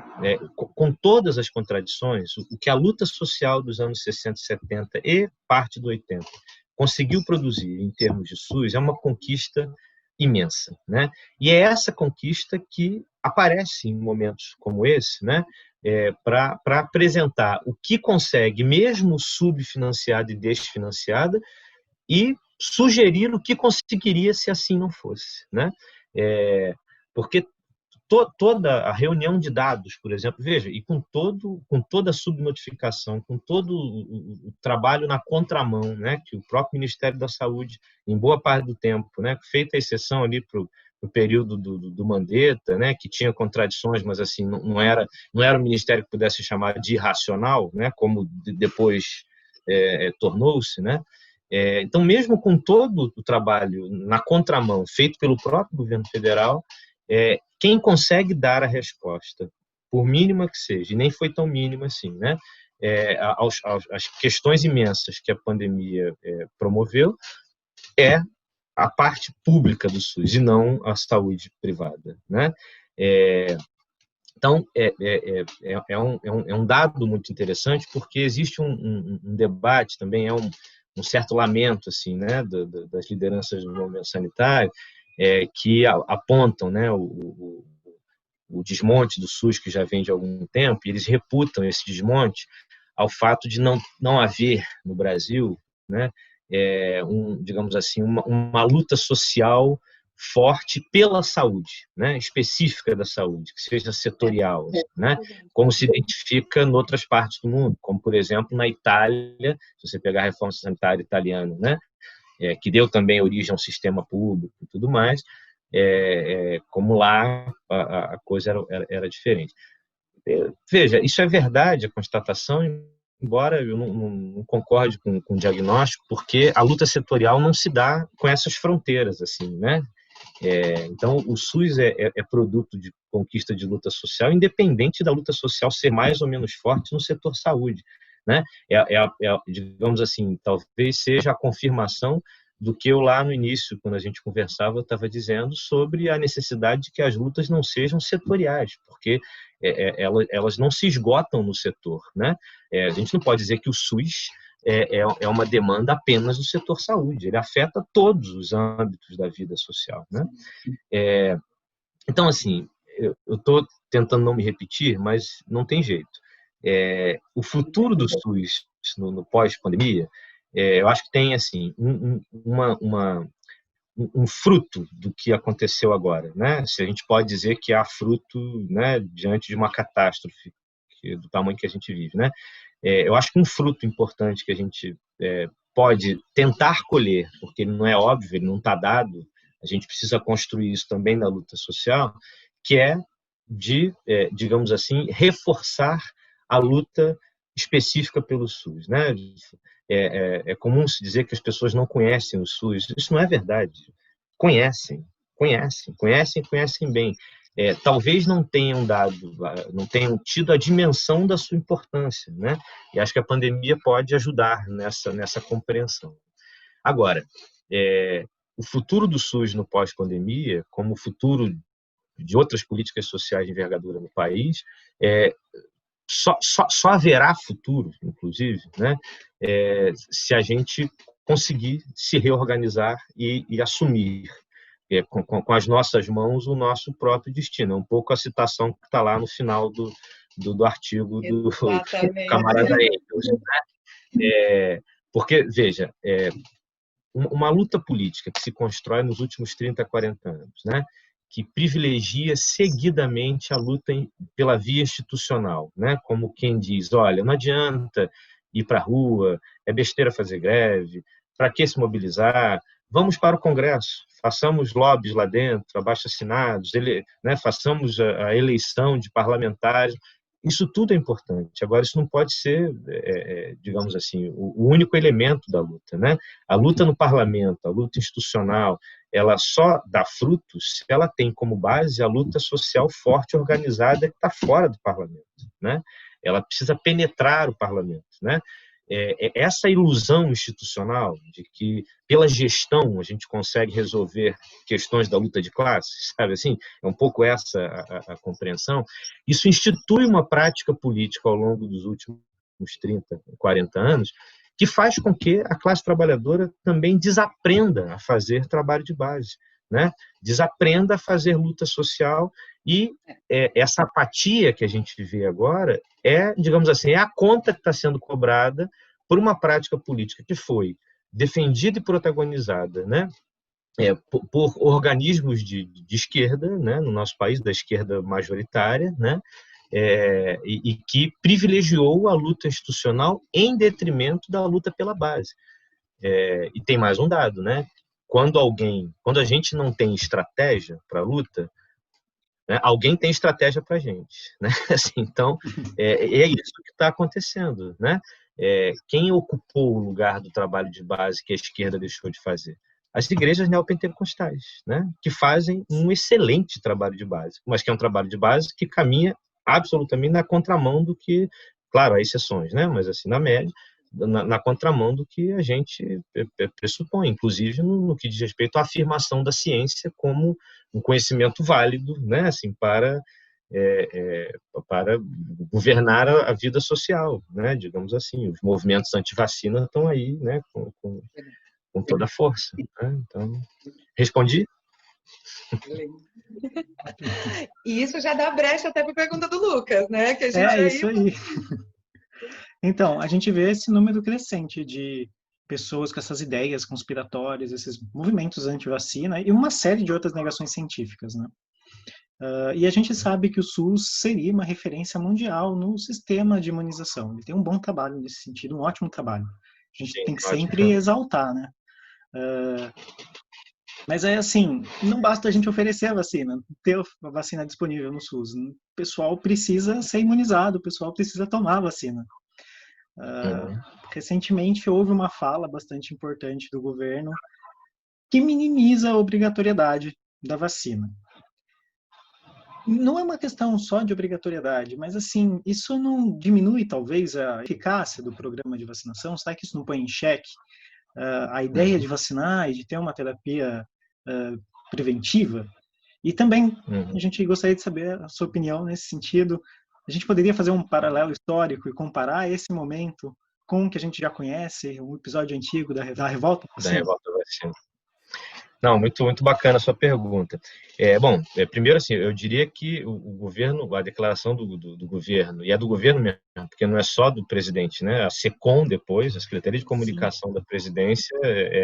com todas as contradições. O que a luta social dos anos 60 e 70 e parte do 80 conseguiu produzir em termos de SUS é uma conquista imensa, né? E é essa conquista que aparece em momentos como esse, né? Para apresentar o que consegue, mesmo subfinanciada e desfinanciada, e sugerir o que conseguiria se assim não fosse, né? Porque toda a reunião de dados, por exemplo, veja, e com toda a subnotificação, com todo o trabalho na contramão, né, que o próprio Ministério da Saúde, em boa parte do tempo, né, feita a exceção ali para o período do Mandetta, né, que tinha contradições, mas assim não era um ministério que pudesse chamar de irracional, né, como depois tornou-se, né, Então, mesmo com todo o trabalho na contramão feito pelo próprio governo federal, quem consegue dar a resposta, por mínima que seja, e nem foi tão mínima assim, né, às questões imensas que a pandemia promoveu, é a parte pública do SUS e não a saúde privada, né? Então, é um dado muito interessante, porque existe um debate também, um certo lamento assim, né, das lideranças do movimento sanitário, que apontam, né, o desmonte do SUS, que já vem de algum tempo, e eles reputam esse desmonte ao fato de não haver no Brasil, né, digamos assim, uma luta social forte pela saúde, né, específica da saúde, que seja setorial, né, como se identifica em outras partes do mundo, como, por exemplo, na Itália, se você pegar a reforma sanitária italiana, né, que deu também origem a um sistema público e tudo mais, como lá a coisa era diferente. Veja, isso é verdade, a constatação, embora eu não concorde com o diagnóstico, porque a luta setorial não se dá com essas fronteiras, assim, né? Então, o SUS é produto de conquista de luta social, independente da luta social ser mais ou menos forte no setor saúde, né? Digamos assim, talvez seja a confirmação do que eu lá no início, quando a gente conversava, eu estava dizendo sobre a necessidade de que as lutas não sejam setoriais, porque elas não se esgotam no setor, né? A gente não pode dizer que o SUS é uma demanda apenas do setor saúde, ele afeta todos os âmbitos da vida social, né? Então, assim, eu estou tentando não me repetir, mas não tem jeito. O futuro do SUS no pós-pandemia, eu acho que tem assim um fruto do que aconteceu agora, né? Se a gente pode dizer que há fruto, né, diante de uma catástrofe do tamanho que a gente vive, né? Eu acho que um fruto importante que a gente pode tentar colher, porque ele não é óbvio, ele não está dado, a gente precisa construir isso também na luta social, que é de, digamos assim, reforçar a luta específica pelo SUS, né? É comum se dizer que as pessoas não conhecem o SUS. Isso não é verdade. Conhecem bem. Talvez não tenham tido a dimensão da sua importância, né? E acho que a pandemia pode ajudar nessa compreensão. Agora, o futuro do SUS no pós-pandemia, como o futuro de outras políticas sociais de envergadura no país, só haverá futuro, inclusive, né, se a gente conseguir se reorganizar e assumir com as nossas mãos o nosso próprio destino. É um pouco a citação que está lá no final do artigo do camarada Engels, né? Porque, veja, uma luta política que se constrói nos últimos 30, 40 anos, né, que privilegia seguidamente a luta pela via institucional, né, como quem diz, olha, não adianta ir para a rua, é besteira fazer greve, para que se mobilizar? Vamos para o Congresso, façamos lobbies lá dentro, abaixo-assinados, né, façamos a eleição de parlamentares. Isso tudo é importante. Agora, isso não pode ser, digamos assim, o único elemento da luta, né? A luta no parlamento, a luta institucional, ela só dá frutos se ela tem como base a luta social forte e organizada que está fora do parlamento, né? Ela precisa penetrar o parlamento, né? Essa ilusão institucional de que pela gestão a gente consegue resolver questões da luta de classes, sabe assim? É um pouco essa a compreensão. Isso institui uma prática política ao longo dos últimos 30, 40 anos que faz com que a classe trabalhadora também desaprenda a fazer trabalho de base, né? Desaprenda a fazer luta social e essa apatia que a gente vê agora digamos assim, a conta que está sendo cobrada por uma prática política que foi defendida e protagonizada, né, por organismos de esquerda, né, no nosso país, da esquerda majoritária, né, e que privilegiou a luta institucional em detrimento da luta pela base. E tem mais um dado, né? Quando a gente não tem estratégia para a luta, né, alguém tem estratégia para a gente, né? Assim, então, é isso que está acontecendo, né? quem ocupou o lugar do trabalho de base que a esquerda deixou de fazer? As igrejas neopentecostais, né, que fazem um excelente trabalho de base, mas que é um trabalho de base que caminha absolutamente na contramão do que, claro, há exceções, né, mas assim, na média, na contramão do que a gente pressupõe, inclusive no que diz respeito à afirmação da ciência como um conhecimento válido, né, assim, para governar a vida social, né, digamos assim. Os movimentos anti-vacina estão aí, né, com toda a força. Né? Então, respondi? E isso já dá brecha até para a pergunta do Lucas, né? Que a gente isso aí. Então, a gente vê esse número crescente de pessoas com essas ideias conspiratórias, esses movimentos anti-vacina e uma série de outras negações científicas, né? E a gente sabe que o SUS seria uma referência mundial no sistema de imunização. Ele tem um bom trabalho nesse sentido, um ótimo trabalho. A gente tem que sempre exaltar, né? Mas é assim, não basta a gente oferecer a vacina, ter a vacina disponível no SUS. O pessoal precisa ser imunizado, o pessoal precisa tomar a vacina. Recentemente houve uma fala bastante importante do governo que minimiza a obrigatoriedade da vacina. Não é uma questão só de obrigatoriedade, mas assim, isso não diminui talvez a eficácia do programa de vacinação? Será que isso não põe em xeque a ideia de vacinar e de ter uma terapia preventiva? E também a gente gostaria de saber a sua opinião nesse sentido. A gente poderia fazer um paralelo histórico e comparar esse momento com o que a gente já conhece, um episódio antigo da Revolta da Revolta Vacina. Não, muito, muito bacana a sua pergunta. Primeiro, assim, eu diria que o governo, a declaração do governo, e é do governo mesmo, porque não é só do presidente, né? A SECOM depois, a Secretaria de Comunicação da Presidência,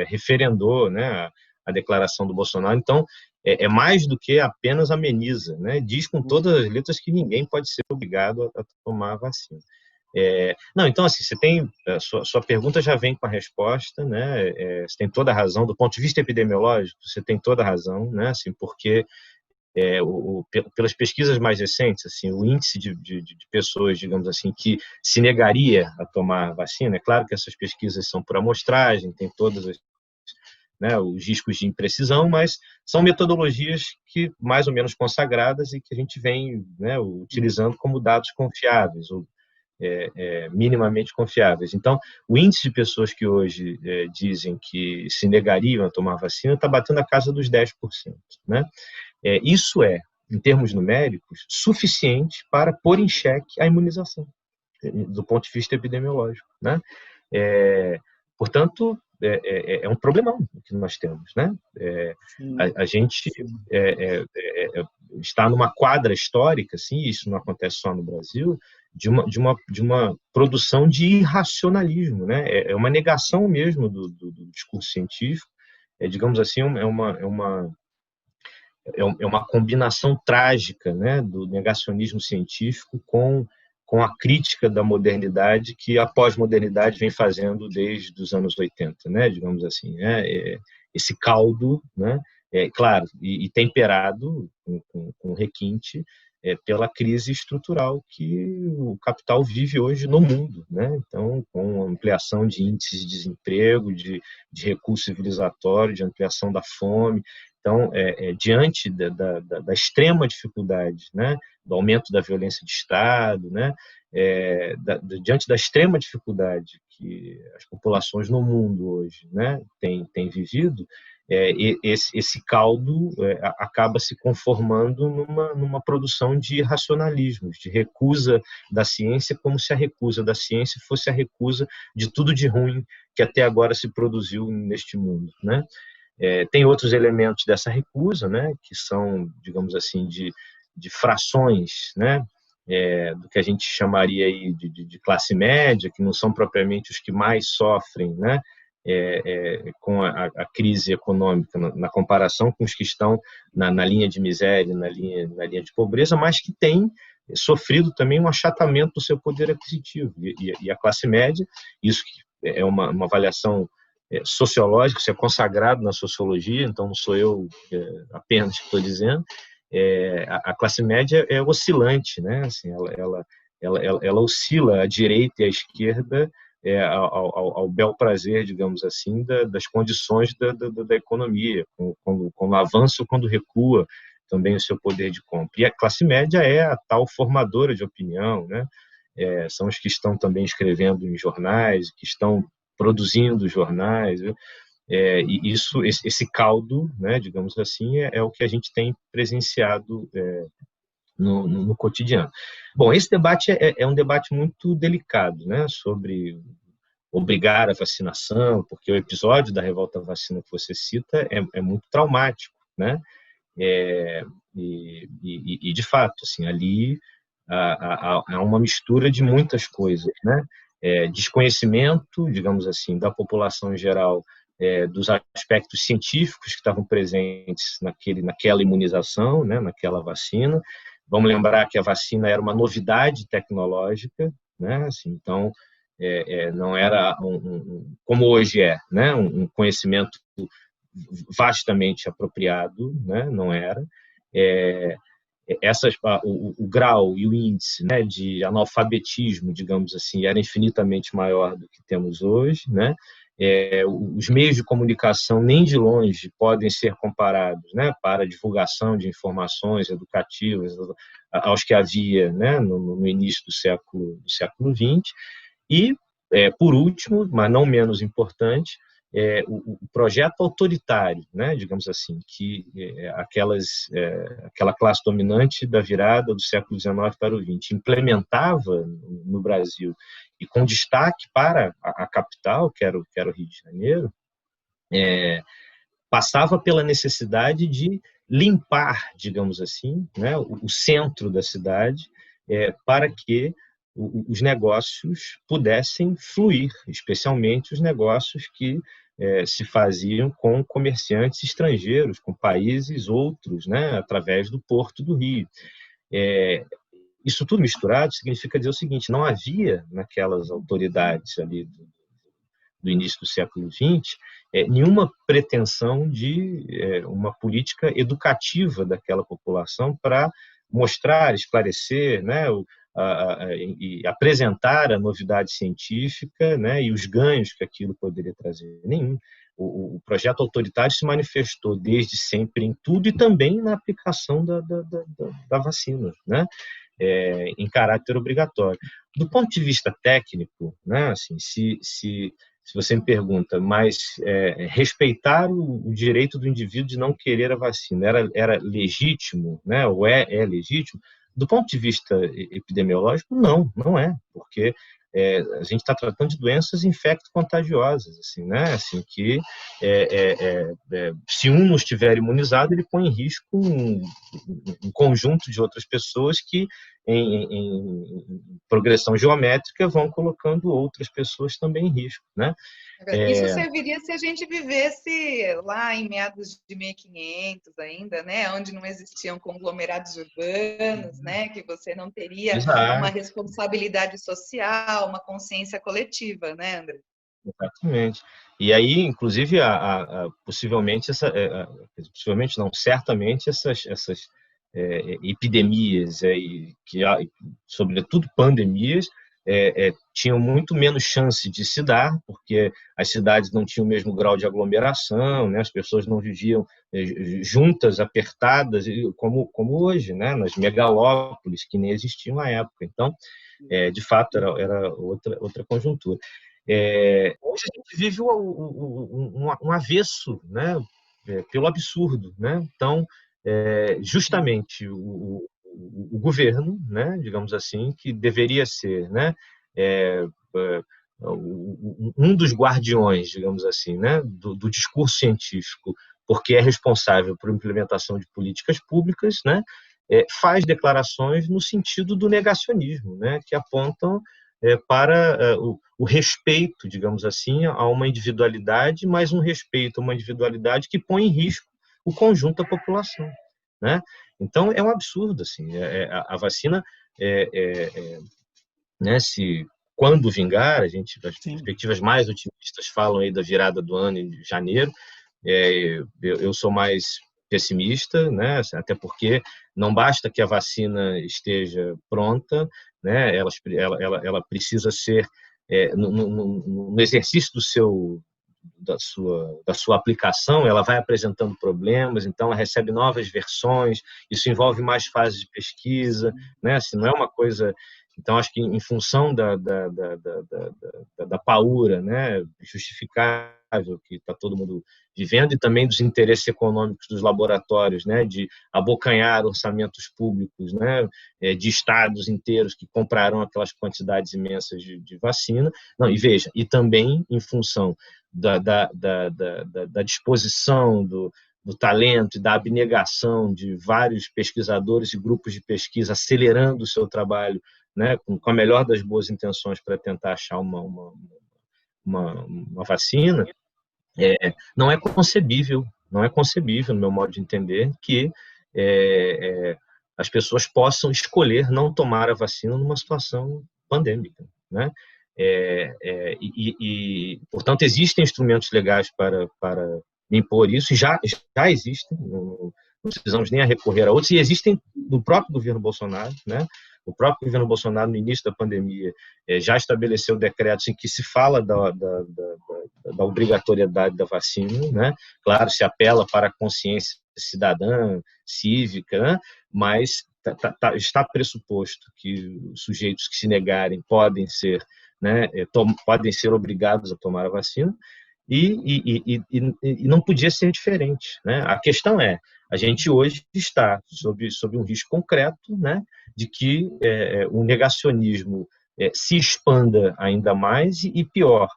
referendou, né, a declaração do Bolsonaro. Então, é mais do que apenas ameniza, né? Diz com todas as letras que ninguém pode ser obrigado a tomar a vacina. Não, então assim, você tem sua pergunta já vem com a resposta, né? Você tem toda a razão do ponto de vista epidemiológico, você tem toda a razão, né? Assim, porque pelas pesquisas mais recentes, assim, o índice de pessoas, digamos assim, que se negaria a tomar vacina, é claro que essas pesquisas são por amostragem, tem todas as, né, os riscos de imprecisão, mas são metodologias que mais ou menos consagradas e que a gente vem, né, utilizando como dados confiáveis, ou minimamente confiáveis. Então, o índice de pessoas que hoje dizem que se negariam a tomar vacina está batendo a casa dos 10%. Né? Isso em termos numéricos, suficiente para pôr em xeque a imunização, do ponto de vista epidemiológico. Né? Portanto, é um problemão que nós temos. Né? A gente está numa quadra histórica, assim, isso não acontece só no Brasil, de uma produção de irracionalismo, né? É uma negação mesmo do discurso científico, digamos assim, é uma combinação trágica, né, do negacionismo científico com a crítica da modernidade que a pós-modernidade vem fazendo desde os anos 80, né, digamos assim, né? Esse caldo, né, claro, e temperado com requinte pela crise estrutural que o capital vive hoje no mundo, né? Então, com ampliação de índices de desemprego, de recuo civilizatório, de ampliação da fome. Então, diante da extrema dificuldade, né, do aumento da violência de Estado, né, diante da extrema dificuldade que as populações no mundo hoje, né, têm vivido, esse caldo acaba se conformando numa produção de irracionalismos, de recusa da ciência, como se a recusa da ciência fosse a recusa de tudo de ruim que até agora se produziu neste mundo, né? Tem outros elementos dessa recusa, né, que são, digamos assim, de frações, né, do que a gente chamaria aí de classe média, que não são propriamente os que mais sofrem, né, com a crise econômica, na comparação com os que estão na linha de miséria, na linha de pobreza, mas que têm sofrido também um achatamento do seu poder aquisitivo. E a classe média, isso é uma avaliação sociológica, isso é consagrado na sociologia, então não sou eu apenas que estou dizendo, a classe média é oscilante, né? Assim, ela oscila à direita e à esquerda ao bel prazer, digamos assim, das condições da economia, quando avança ou quando recua também o seu poder de compra. E a classe média é a tal formadora de opinião, né? São os que estão também escrevendo em jornais, que estão produzindo jornais, viu? E esse caldo, né, digamos assim, é o que a gente tem presenciado no cotidiano. Bom, esse debate é um debate muito delicado, né, sobre obrigar a vacinação, porque o episódio da revolta vacina que você cita é muito traumático, né? De fato, assim, ali há uma mistura de muitas coisas, né? Desconhecimento, digamos assim, da população em geral, dos aspectos científicos que estavam presentes naquela imunização, né? Naquela vacina. Vamos lembrar que a vacina era uma novidade tecnológica, né? Assim, então, não era como hoje né? Um conhecimento vastamente apropriado, né? Não era. O grau e o índice, né, de analfabetismo, digamos assim, era infinitamente maior do que temos hoje, né? Os meios de comunicação nem de longe podem ser comparados, né, para a divulgação de informações educativas aos que havia, né, no início do século XX. E, por último, mas não menos importante, o projeto autoritário, né, digamos assim, que aquela classe dominante da virada do século XIX para o XX implementava no Brasil, e com destaque para a capital, que era o Rio de Janeiro, passava pela necessidade de limpar, digamos assim, né, o centro da cidade, para que os negócios pudessem fluir, especialmente os negócios que se faziam com comerciantes estrangeiros, com países outros, né, através do Porto do Rio. Isso tudo misturado significa dizer o seguinte: não havia naquelas autoridades ali do início do século XX nenhuma pretensão de uma política educativa daquela população para mostrar, esclarecer, né, e apresentar a novidade científica, né, e os ganhos que aquilo poderia trazer. Nenhum. O projeto autoritário se manifestou desde sempre em tudo e também na aplicação da vacina, né, em caráter obrigatório. Do ponto de vista técnico, né, assim, se você me pergunta, mas respeitar o direito do indivíduo de não querer a vacina era legítimo, né, ou é legítimo? Do ponto de vista epidemiológico, não é, porque a gente está tratando de doenças infecto-contagiosas, assim, né, assim, que se um não estiver imunizado, ele põe em risco um conjunto de outras pessoas que, em progressão geométrica, vão colocando outras pessoas também em risco, né? Isso serviria se a gente vivesse lá em meados de 1500 ainda, né, onde não existiam conglomerados urbanos, né, que você não teria uma responsabilidade social, uma consciência coletiva, né, André? Exatamente. E aí, inclusive, possivelmente possivelmente não, certamente essas epidemias sobretudo pandemias, tinham muito menos chance de se dar, porque as cidades não tinham o mesmo grau de aglomeração, né? As pessoas não viviam juntas, apertadas, como hoje, né? Nas megalópolis, que nem existiam na época. Então, de fato, era outra conjuntura. Hoje a gente vive um avesso, né? Pelo absurdo, né? Então, justamente o governo, né, digamos assim, que deveria ser, né, um dos guardiões, digamos assim, né, do discurso científico, porque é responsável por implementação de políticas públicas, né, faz declarações no sentido do negacionismo, né, que apontam para o respeito, digamos assim, a uma individualidade, mas um respeito a uma individualidade que põe em risco o conjunto da população, né? Então é um absurdo, assim, a vacina, né? Se quando vingar, as perspectivas mais otimistas falam aí da virada do ano em janeiro. Eu sou mais pessimista, né? Até porque não basta que a vacina esteja pronta, né? Ela precisa ser no exercício da sua aplicação, ela vai apresentando problemas, então ela recebe novas versões, isso envolve mais fases de pesquisa, né? Assim, não é uma coisa... Então, acho que em função da paura, né, justificável que está todo mundo vivendo, e também dos interesses econômicos dos laboratórios, né, de abocanhar orçamentos públicos, né, de estados inteiros que compraram aquelas quantidades imensas de vacina. Não, e veja, e também em função da disposição, do talento e da abnegação de vários pesquisadores e grupos de pesquisa acelerando o seu trabalho, né, com a melhor das boas intenções para tentar achar uma vacina, não é concebível, no meu modo de entender, que as pessoas possam escolher não tomar a vacina numa situação pandêmica, né? Portanto, existem instrumentos legais para impor isso, já existem, não precisamos nem recorrer a outros, e existem no próprio governo Bolsonaro, né? O próprio governo Bolsonaro, no início da pandemia, já estabeleceu decretos em que se fala da obrigatoriedade da vacina, né? Claro, se apela para a consciência cidadã, cívica, né? Mas está pressuposto que os sujeitos que se negarem podem ser, né, podem ser obrigados a tomar a vacina, e não podia ser diferente, né? A questão é, a gente hoje está sob um risco concreto, né, de que o negacionismo se expanda ainda mais e pior,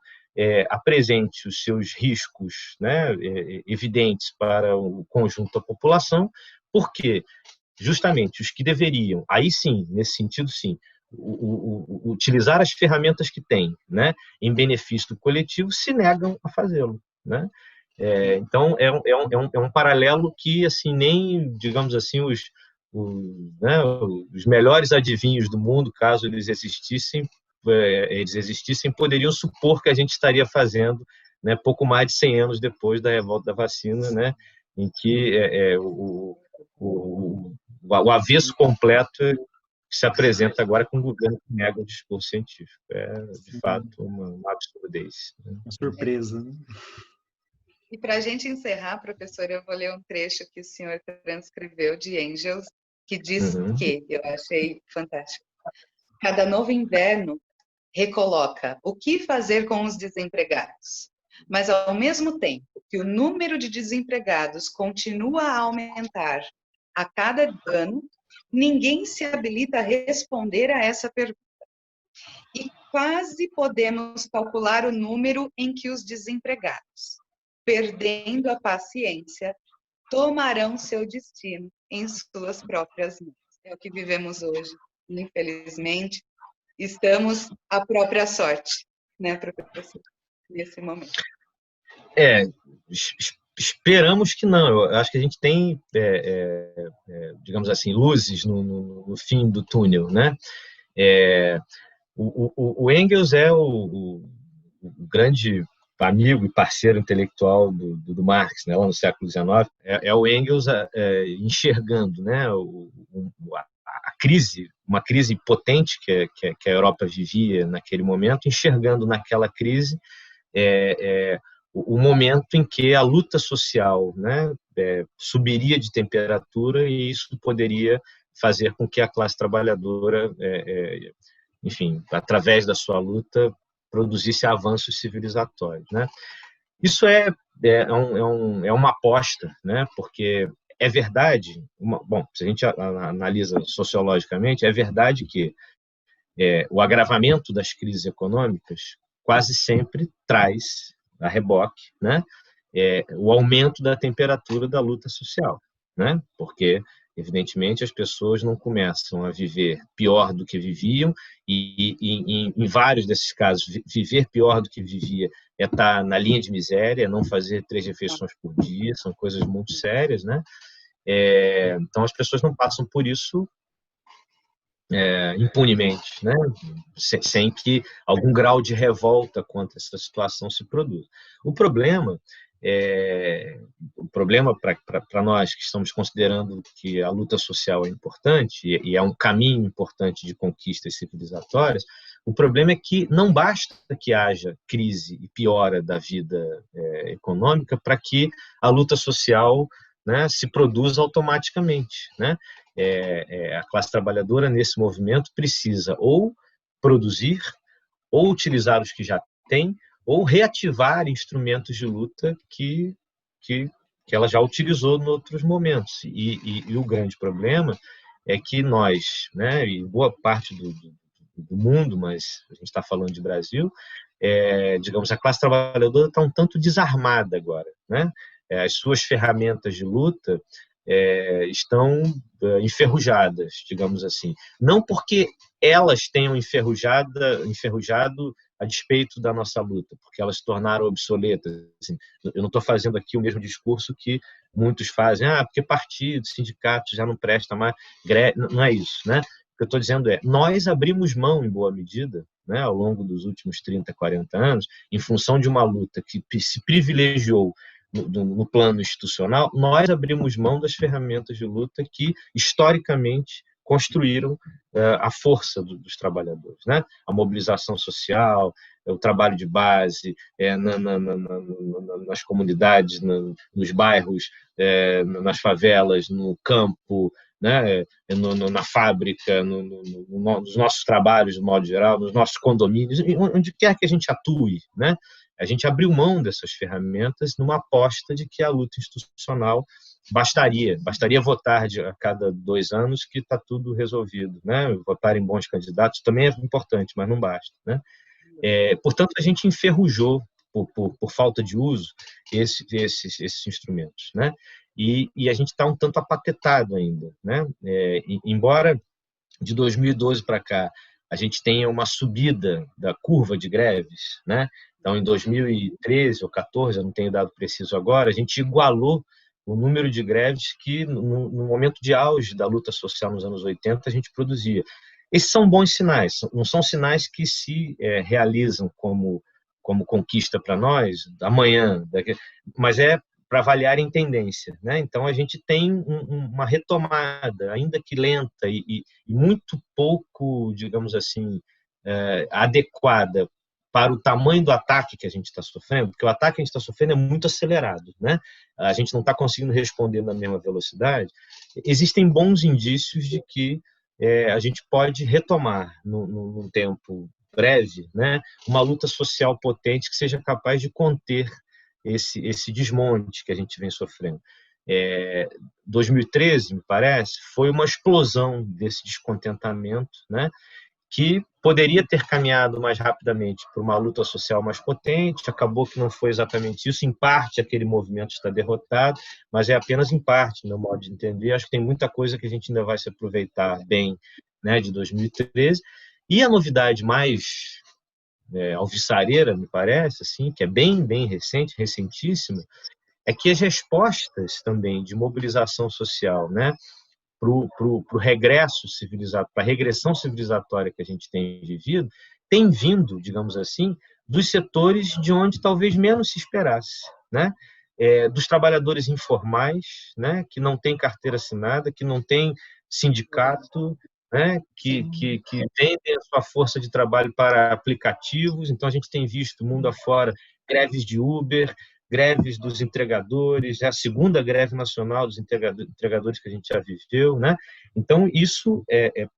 apresente os seus riscos, né, evidentes para o conjunto da população, porque justamente os que deveriam, aí sim, nesse sentido sim, utilizar as ferramentas que têm, né, em benefício do coletivo, se negam a fazê-lo, né? Então, é um paralelo que, assim, nem, digamos assim, né, os melhores adivinhos do mundo, caso eles existissem, poderiam supor que a gente estaria fazendo, né, pouco mais de 100 anos depois da revolta da vacina, né, em que o avesso completo que se apresenta agora com um governo que nega o discurso científico. De fato, uma absurdez. Uma surpresa, né? E para a gente encerrar, professora, eu vou ler um trecho que o senhor transcreveu de Engels, que diz que, eu achei fantástico, cada novo inverno recoloca o que fazer com os desempregados. Mas, ao mesmo tempo que o número de desempregados continua a aumentar a cada ano, ninguém se habilita a responder a essa pergunta. E quase podemos calcular o número em que os desempregados, perdendo a paciência, tomarão seu destino em suas próprias mãos. É o que vivemos hoje. Infelizmente, estamos à própria sorte, né, professor, nesse momento. Esperamos que não. Eu acho que a gente tem, digamos assim, luzes no fim do túnel, né? O Engels é o grande amigo e parceiro intelectual do Marx, né, lá no século XIX. É o Engels enxergando, né, a crise, uma crise potente que a Europa vivia naquele momento, enxergando naquela crise o momento em que a luta social, né, subiria de temperatura, e isso poderia fazer com que a classe trabalhadora, enfim, através da sua luta, produzisse avanços civilizatórios, né? Isso é uma aposta, né? Porque é verdade, bom, se a gente analisa sociologicamente, é verdade que o agravamento das crises econômicas quase sempre traz a reboque, né, o aumento da temperatura da luta social, né? Porque, evidentemente, as pessoas não começam a viver pior do que viviam, e em vários desses casos, viver pior do que vivia é estar na linha de miséria, não fazer 3 refeições por dia, são coisas muito sérias, né? Então, as pessoas não passam por isso impunemente, né? Sem que algum grau de revolta contra essa situação se produza. O problema para nós que estamos considerando que a luta social é importante e é um caminho importante de conquistas civilizatórias, O problema é que não basta que haja crise e piora da vida econômica para que a luta social, né, se produza automaticamente, né? A classe trabalhadora, nesse movimento, precisa ou produzir, ou utilizar os que já tem, ou reativar instrumentos de luta que ela já utilizou em outros momentos. E o grande problema é que nós, né, e boa parte do mundo, mas a gente está falando de Brasil, digamos, a classe trabalhadora está um tanto desarmada agora, né? As suas ferramentas de luta estão enferrujadas, digamos assim. Não porque elas tenham enferrujado a despeito da nossa luta, porque elas se tornaram obsoletas. Assim, eu não estou fazendo aqui o mesmo discurso que muitos fazem, porque partido, sindicato já não presta mais, não é isso, né? O que eu estou dizendo nós abrimos mão, em boa medida, né, ao longo dos últimos 30, 40 anos, em função de uma luta que se privilegiou no plano institucional, nós abrimos mão das ferramentas de luta que, historicamente, construíram a força dos trabalhadores, né? A mobilização social, o trabalho de base, nas comunidades, nos bairros, nas favelas, no campo, né? Na fábrica, nos nossos trabalhos, de modo geral, nos nossos condomínios, onde quer que a gente atue, né? A gente abriu mão dessas ferramentas numa aposta de que a luta institucional bastaria votar a cada 2 anos que está tudo resolvido, né? Votar em bons candidatos também é importante, mas não basta, né? Portanto, a gente enferrujou por falta de uso esses instrumentos, né? E a gente está um tanto apatetado ainda, né? Embora de 2012 para cá a gente tenha uma subida da curva de greves, né? Então, em 2013 ou 2014, eu não tenho dado preciso agora, a gente igualou o número de greves que, no momento de auge da luta social nos anos 80, a gente produzia. Esses são bons sinais, não são sinais que se realizam como conquista para nós, amanhã, mas para avaliar em tendência, né? Então, a gente tem uma retomada, ainda que lenta e muito pouco, digamos assim, adequada para o tamanho do ataque que a gente está sofrendo, porque o ataque que a gente está sofrendo é muito acelerado, né? A gente não está conseguindo responder na mesma velocidade. Existem bons indícios de que a gente pode retomar, num tempo breve, né, uma luta social potente que seja capaz de conter esse desmonte que a gente vem sofrendo. 2013, me parece, foi uma explosão desse descontentamento, né, que poderia ter caminhado mais rapidamente para uma luta social mais potente, acabou que não foi exatamente isso, em parte aquele movimento está derrotado, mas é apenas em parte, no meu modo de entender. Acho que tem muita coisa que a gente ainda vai se aproveitar bem, né, de 2013, e a novidade mais alvissareira, me parece, assim, que é bem recente, recentíssima, é que as respostas também de mobilização social, né, para o regresso civilizatório, para a regressão civilizatória que a gente tem vivido, tem vindo, digamos assim, dos setores de onde talvez menos se esperasse, né? Dos trabalhadores informais, né? Que não têm carteira assinada, que não têm sindicato, né? Que vendem a sua força de trabalho para aplicativos. Então, a gente tem visto, mundo afora, greves de Uber, greves dos entregadores, a segunda greve nacional dos entregadores que a gente já viveu, né? Então, isso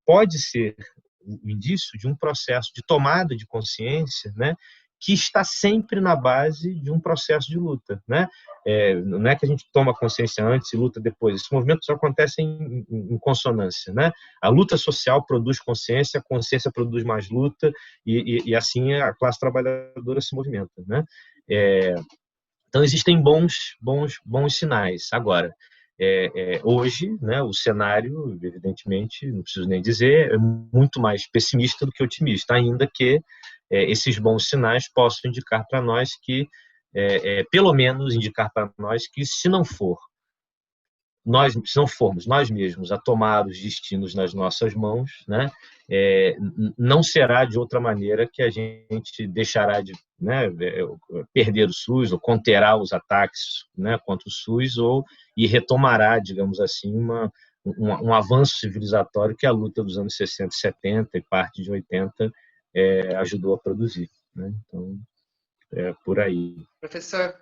pode ser um indício de um processo de tomada de consciência, né, que está sempre na base de um processo de luta, né? Não é que a gente toma consciência antes e luta depois. Esses movimentos acontecem em consonância, né? A luta social produz consciência, a consciência produz mais luta e assim a classe trabalhadora se movimenta, né? Então, existem bons sinais. Agora, hoje, né, o cenário, evidentemente, não preciso nem dizer, é muito mais pessimista do que otimista, ainda que esses bons sinais possam indicar para nós que, pelo menos indicar para nós que, se não formos nós mesmos a tomar os destinos nas nossas mãos, né, não será de outra maneira que a gente deixará de, né, perder o SUS ou conterá os ataques, né, contra o SUS e retomará, digamos assim, um avanço civilizatório que a luta dos anos 60 e 70 e parte de 80 ajudou a produzir, né? Então, é por aí. Professor,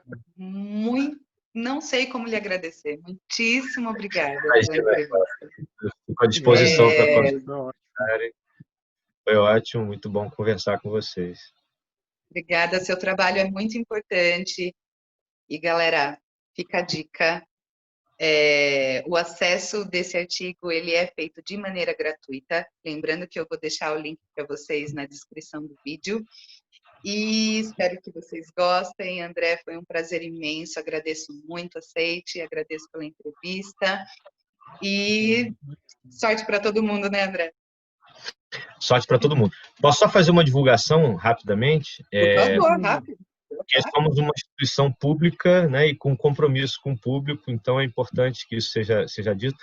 não sei como lhe agradecer. Muitíssimo obrigada pela Imagina, entrevista. fico à disposição para É, conversarem. Foi ótimo, muito bom conversar com vocês. Obrigada, seu trabalho é muito importante. E, galera, fica a dica. O acesso desse artigo ele é feito de maneira gratuita. Lembrando que eu vou deixar o link para vocês na descrição do vídeo. E espero que vocês gostem. André, foi um prazer imenso. Agradeço muito, aceite. Agradeço pela entrevista. E sorte para todo mundo, né, André? Sorte para todo mundo. Posso só fazer uma divulgação rapidamente? Por favor, rápido. Porque somos uma instituição pública, né, e com compromisso com o público, então é importante que isso seja dito.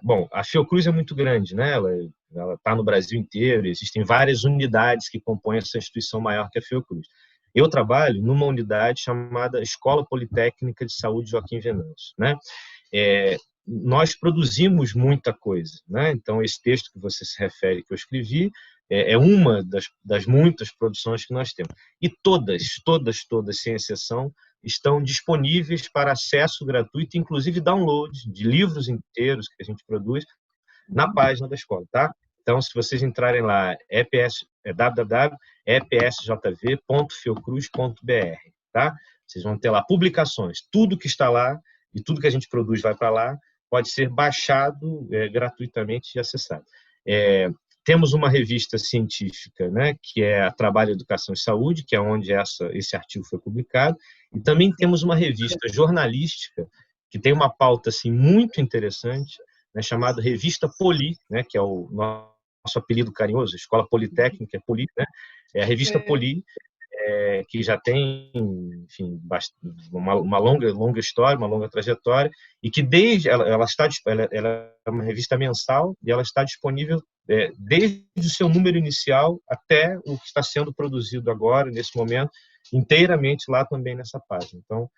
Bom, a Fiocruz é muito grande, né? Ela está no Brasil inteiro, existem várias unidades que compõem essa instituição maior que a Fiocruz. Eu trabalho numa unidade chamada Escola Politécnica de Saúde Joaquim Venâncio, né? Nós produzimos muita coisa, né? Então, esse texto que você se refere, que eu escrevi, é uma das muitas produções que nós temos. E todas, sem exceção, estão disponíveis para acesso gratuito, inclusive download de livros inteiros que a gente produz na página da escola, tá? Então, se vocês entrarem lá, www.epsjv.fiocruz.br, tá? Vocês vão ter lá publicações, tudo que está lá e tudo que a gente produz vai para lá, pode ser baixado gratuitamente e acessado. Temos uma revista científica, né, que é a Trabalho, Educação e Saúde, que é onde esse artigo foi publicado, e também temos uma revista jornalística que tem uma pauta assim, muito interessante, né, chamada Revista Poli, né, que é o nosso apelido carinhoso, Escola Politécnica é Poli, né? É a Revista Poli, que já tem, enfim, uma longa história, uma longa trajetória, e que ela é uma revista mensal e ela está disponível desde o seu número inicial até o que está sendo produzido agora, nesse momento, inteiramente lá também nessa página. Então,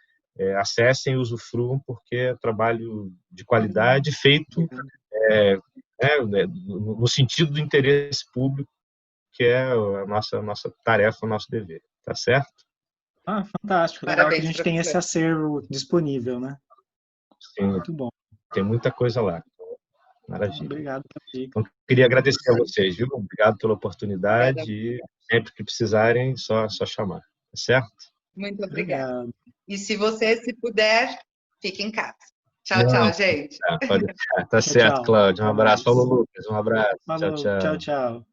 acessem e usufruam, porque é trabalho de qualidade feito no sentido do interesse público, que é a nossa tarefa, o nosso dever. Tá certo? Fantástico. Legal. Parabéns, que a gente tem esse acervo disponível, né? Sim. Muito bom. Tem muita coisa lá. Maravilha. Obrigado. Então, queria agradecer a vocês, viu? Obrigado pela oportunidade. E sempre que precisarem, só chamar. Tá certo? Muito obrigada. E se puder, fique em casa. Tchau, gente. Tá certo, Cláudia. Um abraço. Falou, Lucas. Um abraço. Falou. Tchau. Tchau.